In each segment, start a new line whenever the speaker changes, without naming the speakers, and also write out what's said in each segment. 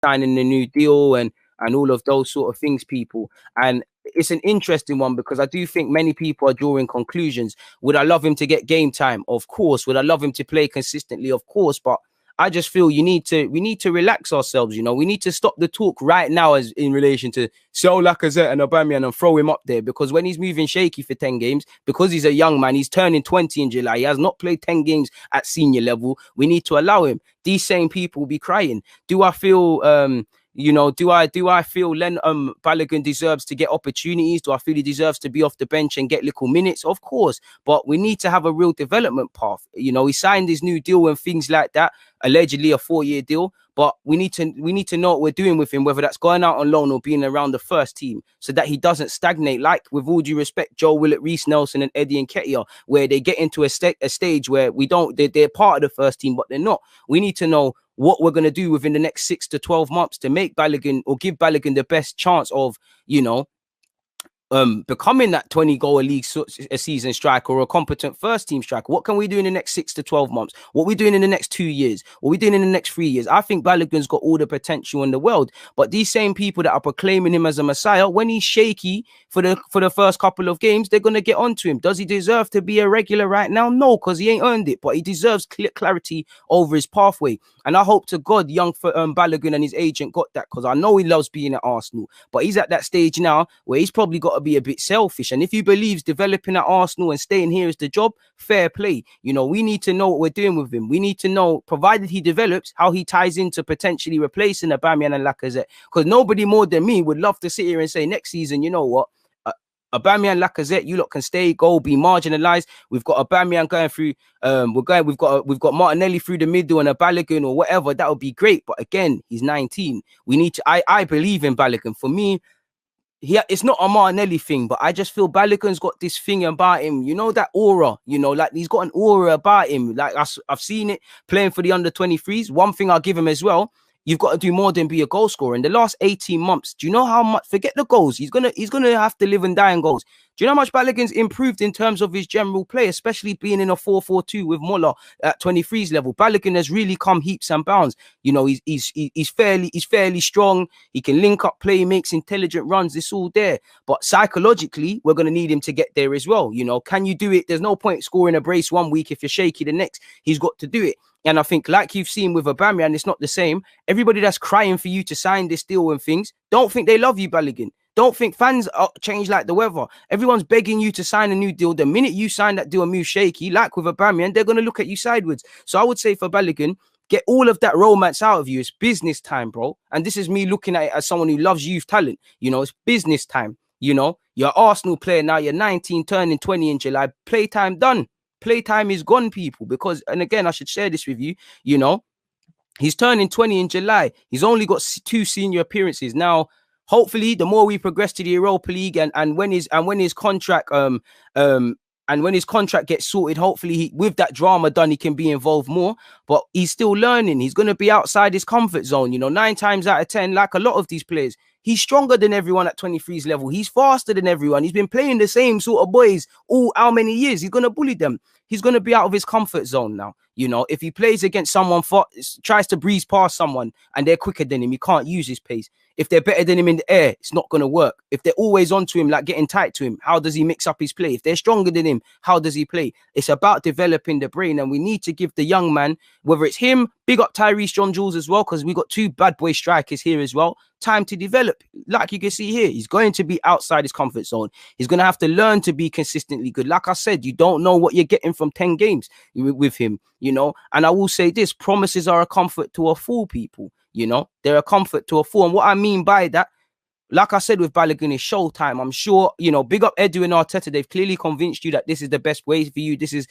signing a new deal and all of those sort of things, people. And it's an interesting one because I do think many people are drawing conclusions. Would I love him to get game time? Of course. Would I love him to play consistently? Of course. But I just feel we need to relax ourselves. You know, we need to stop the talk right now as in relation to sell Lacazette and Aubameyang and throw him up there, because when he's moving shaky for 10 games, because he's a young man, he's turning 20 in July. He has not played 10 games at senior level. We need to allow him. These same people will be crying. Do I feel you know, do I feel Balogun deserves to get opportunities? Do I feel he deserves to be off the bench and get little minutes? Of course, but we need to have a real development path. You know, he signed his new deal and things like that, allegedly a 4-year deal. But we need to know what we're doing with him, whether that's going out on loan or being around the first team, so that he doesn't stagnate. Like, with all due respect, Joe Willett, Reece Nelson, and Eddie Nketiah, where they get into a stage where they're part of the first team, but they're not. We need to know what we're going to do within the next 6 to 12 months to make Balogun, or give Balogun, the best chance of, you know, becoming that 20-goal league a season striker or a competent first team striker. What can we do in the next 6 to 12 months? What are we doing in the next 2 years? What are we doing in the next 3 years? I think Balogun's got all the potential in the world, but these same people that are proclaiming him as a messiah, when he's shaky for the first couple of games, they're going to get onto him. Does he deserve to be a regular right now? No, because he ain't earned it, but he deserves clarity over his pathway. And I hope to God young Balogun and his agent got that, because I know he loves being at Arsenal, but he's at that stage now where he's probably got to be a bit selfish. And if he believes developing at Arsenal and staying here is the job, fair play. You know, we need to know what we're doing with him. We need to know, provided he develops, how he ties into potentially replacing Aubameyang and Lacazette, because nobody more than me would love to sit here and say next season, you know what, Aubameyang, Lacazette, you lot can stay, go, be marginalized. We've got Aubameyang going through. We've got Martinelli through the middle and a Balogun or whatever. That would be great. But again, he's 19. We need to. I believe in Balogun. For me, it's not a Martinelli thing, but I just feel Balogun's got this thing about him. You know, that aura. You know, like he's got an aura about him. Like I've seen it playing for the under-23s. One thing I'll give him as well, you've got to do more than be a goal scorer. In the last 18 months, do you know how much? Forget the goals. He's gonna have to live and die in goals. Do you know how much Balogun's improved in terms of his general play, especially being in a 4-4-2 with Muller at 23's level? Balogun has really come heaps and bounds. You know, he's fairly strong. He can link up play, makes intelligent runs. It's all there. But psychologically, we're gonna need him to get there as well. You know, can you do it? There's no point scoring a brace one week if you're shaky the next. He's got to do it. And I think, like you've seen with Aubameyang, it's not the same. Everybody that's crying for you to sign this deal and things, don't think they love you, Balogun. Don't think fans change like the weather. Everyone's begging you to sign a new deal. The minute you sign that deal and move shaky, like with Aubameyang, they're going to look at you sideways. So I would say for Balogun, get all of that romance out of you. It's business time, bro. And this is me looking at it as someone who loves youth talent. You know, it's business time. You know, you're an Arsenal player now. You're 19, turning 20 in July. Playtime done. Playtime is gone, people, because, and again, I should share this with you, you know, he's turning 20 in July. He's only got 2 senior appearances. Now, hopefully, the more we progress to the Europa League and when his contract gets sorted, hopefully with that drama done, he can be involved more. But he's still learning. He's going to be outside his comfort zone. You know, 9 times out of 10, like a lot of these players, he's stronger than everyone at 23's level. He's faster than everyone. He's been playing the same sort of boys all how many years? He's going to bully them. He's going to be out of his comfort zone now. You know, if he plays against someone, tries to breeze past someone and they're quicker than him, he can't use his pace. If they're better than him in the air, it's not going to work. If they're always onto him, like getting tight to him, how does he mix up his play? If they're stronger than him, how does he play? It's about developing the brain, and we need to give the young man, whether it's him, big up Tyrese John Jules as well, because we got 2 bad boy strikers here as well, time to develop. Like you can see here, he's going to be outside his comfort zone. He's going to have to learn to be consistently good. Like I said, you don't know what you're getting from 10 games with him, you know. And I will say this, promises are a comfort to a fool, people. You know, they're a comfort to a fool. And what I mean by that, like I said with Balogun, is showtime. I'm sure, you know, big up Edu and Arteta. They've clearly convinced you that this is the best way for you. This is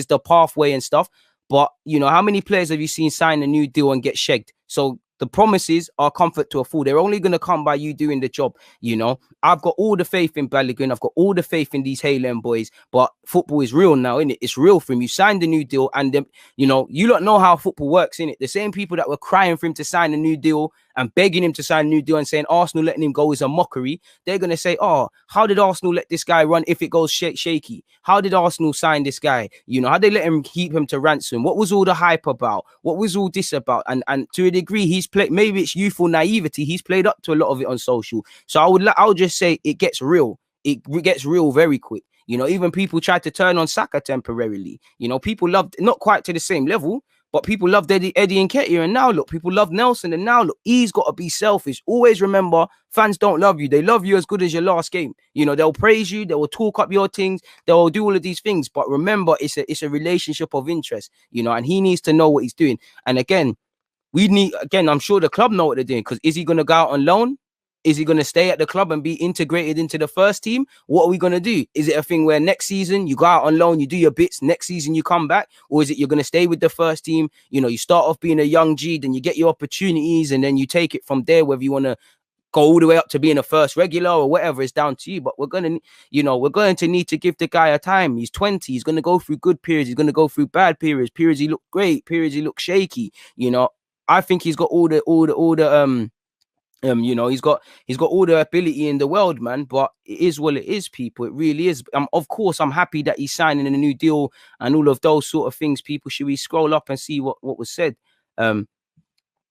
the pathway and stuff. But, you know, how many players have you seen sign a new deal and get shagged? So the promises are comfort to a fool. They're only going to come by you doing the job. You know, I've got all the faith in Balogun. I've got all the faith in these Haaland boys. But football is real now, isn't it? It's real for him. You signed a new deal, and you know, you don't know how football works, innit? The same people that were crying for him to sign a new deal and begging him to sign a new deal and saying Arsenal letting him go is a mockery, they're going to say, oh, how did Arsenal let this guy run if it goes shaky? How did Arsenal sign this guy? You know, how they let him keep him to ransom? What was all the hype about? What was all this about? And to a degree, he's played, maybe it's youthful naivety, he's played up to a lot of it on social. So I would just say it gets real. It gets real very quick. You know, even people tried to turn on Saka temporarily. You know, people loved, not quite to the same level, but people loved Eddie Nketiah, and now look, people love Nelson, and now look, he's got to be selfish. Always remember, fans don't love you. They love you as good as your last game. You know, they'll praise you, they will talk up your things, they'll do all of these things. But remember, it's a relationship of interest, you know, and he needs to know what he's doing. And again, I'm sure the club know what they're doing, because is he going to go out on loan? Is he going to stay at the club and be integrated into the first team? What are we going to do? Is it a thing where next season you go out on loan, you do your bits, next season you come back? Or is it you're going to stay with the first team? You know, you start off being a young G, then you get your opportunities, and then you take it from there, whether you want to go all the way up to being a first regular or whatever, is down to you. But we're going to need to give the guy a time. He's 20. He's going to go through good periods. He's going to go through bad periods. Periods he looked great. Periods he looked shaky. You know, I think he's got all the you know, he's got all the ability in the world, man. But it is what it is, people. It really is. Of course, I'm happy that he's signing a new deal and all of those sort of things. People, should we scroll up and see what was said?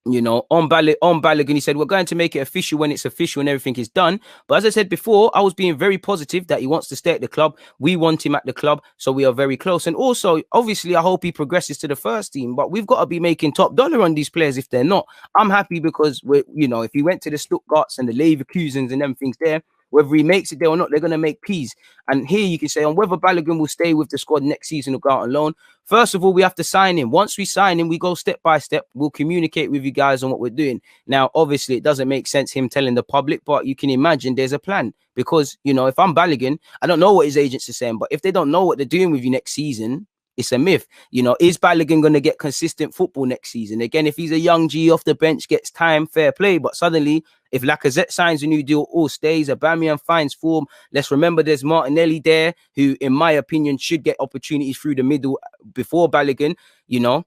You know, on Balogun, he said, we're going to make it official when it's official and everything is done. But as I said before, I was being very positive that he wants to stay at the club. We want him at the club, so we are very close. And also, obviously, I hope he progresses to the first team. But we've got to be making top dollar on these players if they're not. I'm happy because, you know, if he went to the Stuttgarts and the Leverkusens and everything's there, whether he makes it there or not, they're going to make peas. And here you can say on whether Balogun will stay with the squad next season or go out on loan. First of all, we have to sign him. Once we sign him, we go step by step. We'll communicate with you guys on what we're doing. Now, obviously, it doesn't make sense him telling the public, but you can imagine there's a plan. Because, you know, if I'm Balogun, I don't know what his agents are saying, but if they don't know what they're doing with you next season, it's a myth. You know, is Balogun going to get consistent football next season? Again, if he's a young G off the bench, gets time, fair play. But suddenly, if Lacazette signs a new deal or stays, Aubameyang finds form, let's remember there's Martinelli there, who, in my opinion, should get opportunities through the middle before Balogun, you know.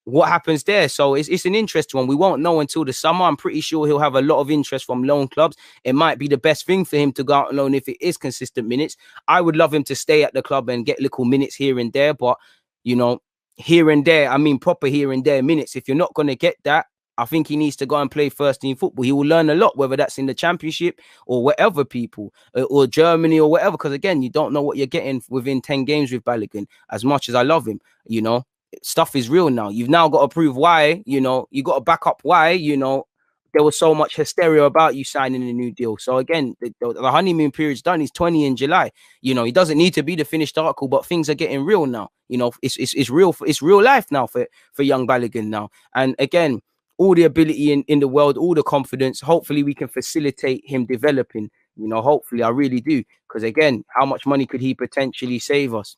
What happens there? So it's an interesting one. We won't know until the summer. I'm pretty sure he'll have a lot of interest from loan clubs. It might be the best thing for him to go out on loan if it is consistent minutes. I would love him to stay at the club and get little minutes here and there. But, you know, here and there, I mean proper here and there minutes. If you're not going to get that, I think he needs to go and play first team football. He will learn a lot, whether that's in the Championship or whatever, people, or Germany or whatever. Because, again, you don't know what you're getting within 10 games with Balogun. As much as I love him, you know. Stuff is real now. You've now got to prove why, you know, you got to back up why, you know, there was so much hysteria about you signing a new deal. So again, the honeymoon period's done. He's 20 in July. You know, he doesn't need to be the finished article, but things are getting real now. You know, it's real. It's real life now for young Balogun now. And again, all the ability in the world, all the confidence. Hopefully we can facilitate him developing, you know, hopefully. I really do. Because again, how much money could he potentially save us?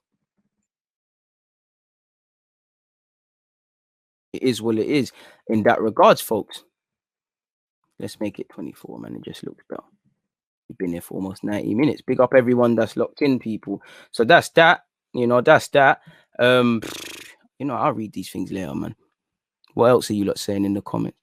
It is what it is in that regards, folks. Let's make it 24, man. It just looks better. We've been here for almost 90 minutes. Big up everyone that's locked in, people. So that's that. You know, that's that. You know, I'll read these things later, man. What else are you lot saying in the comments?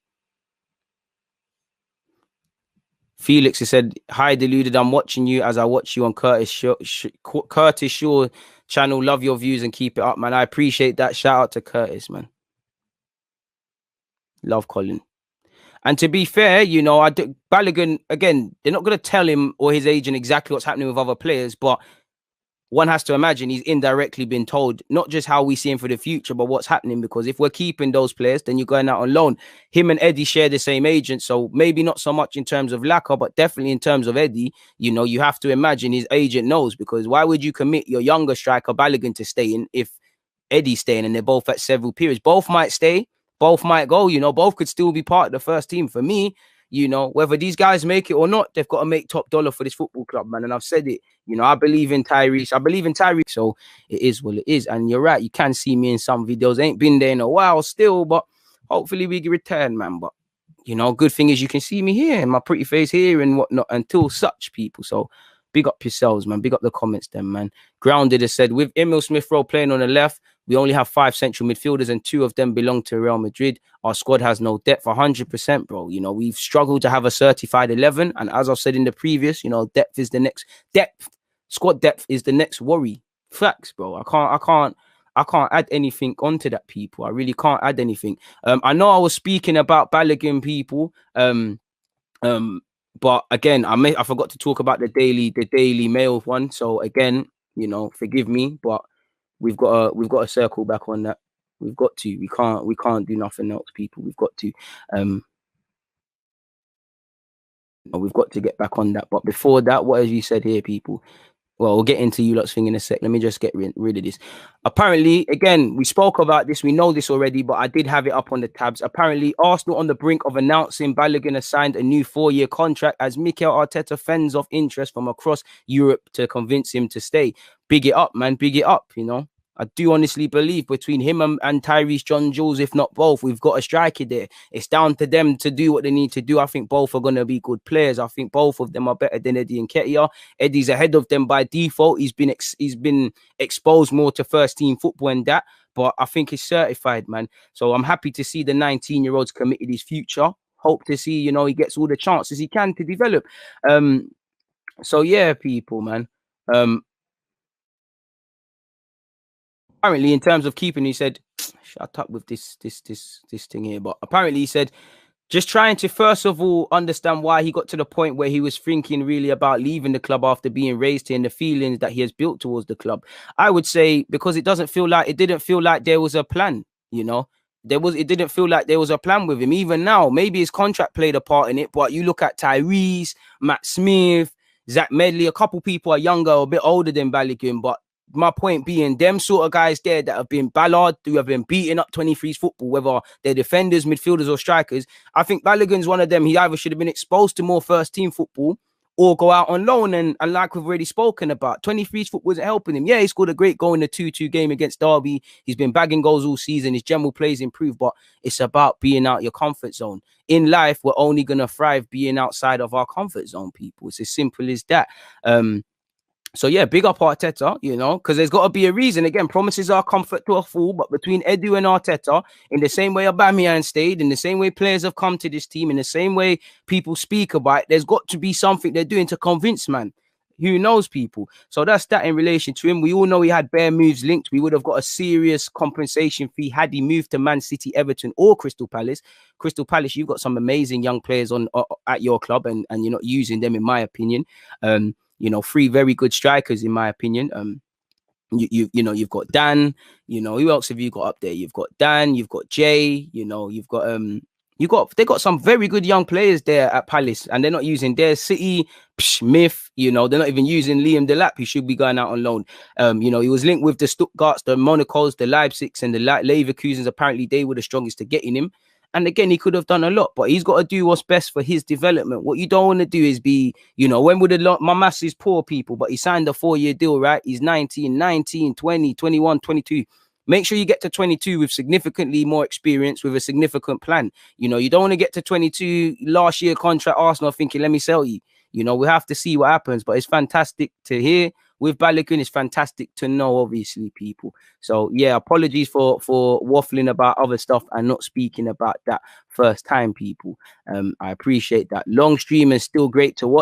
Felix has said, hi, Deluded. I'm watching you as I watch you on Curtis Shaw channel. Love your views and keep it up, man. I appreciate that. Shout out to Curtis, man. Love Colin. And to be fair, you know, Balogun, again, they're not going to tell him or his agent exactly what's happening with other players, but one has to imagine he's indirectly been told not just how we see him for the future, but what's happening. Because if we're keeping those players, then you're going out on loan. Him and Eddie share the same agent, so maybe not so much in terms of Laka, but definitely in terms of Eddie. You know, you have to imagine his agent knows, because why would you commit your younger striker Balogun to staying if Eddie's staying and they're both at several periods? Both might stay. Both might go, you know, both could still be part of the first team. For me, you know, whether these guys make it or not, they've got to make top dollar for this football club, man. And I've said it, you know, I believe in Tyrese. So it is what it is. And you're right, you can see me in some videos. Ain't been there in a while still, but hopefully we can return, man. But, you know, good thing is you can see me here and my pretty face here and whatnot until such, people. So big up yourselves, man. Big up the comments then, man. Grounded has said, with Emil Smith Rowe playing on the left, We only have 5 central midfielders, and 2 of them belong to Real Madrid. Our squad has no depth, 100%, bro. You know, we've struggled to have a certified 11, and as I've said in the previous, you know, depth is the next depth. Squad depth is the next worry. Facts, bro. I can't add anything onto that, people. I really can't add anything. I know I was speaking about Balogun, people. But again, I forgot to talk about the Daily Mail one. So again, you know, forgive me, but we've got to circle back on that. We've got to. We can't do nothing else, people. We've got to. We've got to get back on that. But before that, what have you said here, people? Well, we'll get into you lot's thing in a sec. Let me just get rid of this. Apparently, again, we spoke about this. We know this already, but I did have it up on the tabs. Apparently, Arsenal on the brink of announcing Balogun has signed a new 4-year contract as Mikel Arteta fends off interest from across Europe to convince him to stay. Big it up, man. Big it up, you know. I do honestly believe between him and Tyrese John Jules, if not both, we've got a striker there. It's down to them to do what they need to do. I think both are going to be good players. I think both of them are better than Eddie and Nketiah. Eddie's ahead of them by default. He's been exposed more to first team football and that, but I think he's certified, man. So I'm happy to see the 19-year-old's committed his future. Hope to see, you know, he gets all the chances he can to develop. So yeah, people, man. Apparently, in terms of keeping, he said, shut up with this thing here. But apparently he said, just trying to first of all understand why he got to the point where he was thinking really about leaving the club after being raised here and the feelings that he has built towards the club. I would say because it didn't feel like there was a plan, you know. It didn't feel like there was a plan with him. Even now, maybe his contract played a part in it, but you look at Tyrese, Matt Smith, Zach Medley, a couple people are younger or a bit older than Balogun, but my point being, them sort of guys there that have been Ballard, who have been beating up 23's football, whether they're defenders, midfielders, or strikers. I think Balogun's one of them. He either should have been exposed to more first team football or go out on loan. And like we've already spoken about, 23's football isn't helping him. Yeah, he scored a great goal in the 2-2 game against Derby. He's been bagging goals all season. His general plays improved, but it's about being out your comfort zone. In life, we're only going to thrive being outside of our comfort zone, people. It's as simple as that. So yeah, big up Arteta, you know, because there's got to be a reason. Again, promises are comfort to a fool, but between Edu and Arteta, in the same way Aubameyang stayed, in the same way players have come to this team, in the same way people speak about it, there's got to be something they're doing to convince, man. Who knows, people? So that's that in relation to him. We all know he had bare moves linked. We would have got a serious compensation fee had he moved to Man City, Everton, or Crystal Palace. Crystal Palace, you've got some amazing young players on at your club, and you're not using them, in my opinion. You know, 3 very good strikers, in my opinion. You know, you've got Dan. You know, who else have you got up there? You've got Dan. You've got Jay. You know, you've got they got some very good young players there at Palace, and they're not using their City, Smith. You know, they're not even using Liam Delap. He should be going out on loan. You know, he was linked with the Stuttgarts, the Monacos, the Leipzigs, and the Leverkusens. Apparently, they were the strongest to getting him. And again, he could have done a lot, but he's got to do what's best for his development. What you don't want to do is be, you know, when would my maths is poor, people, but he signed a 4-year deal, right? He's 19, 20, 21, 22. Make sure you get to 22 with significantly more experience, with a significant plan. You know, you don't want to get to 22 last year contract Arsenal thinking, let me sell you. You know, we have to see what happens, but it's fantastic to hear. With Balogun, it's fantastic to know, obviously, people. So, yeah, apologies for waffling about other stuff and not speaking about that first time, people. I appreciate that. Long stream and still great to watch.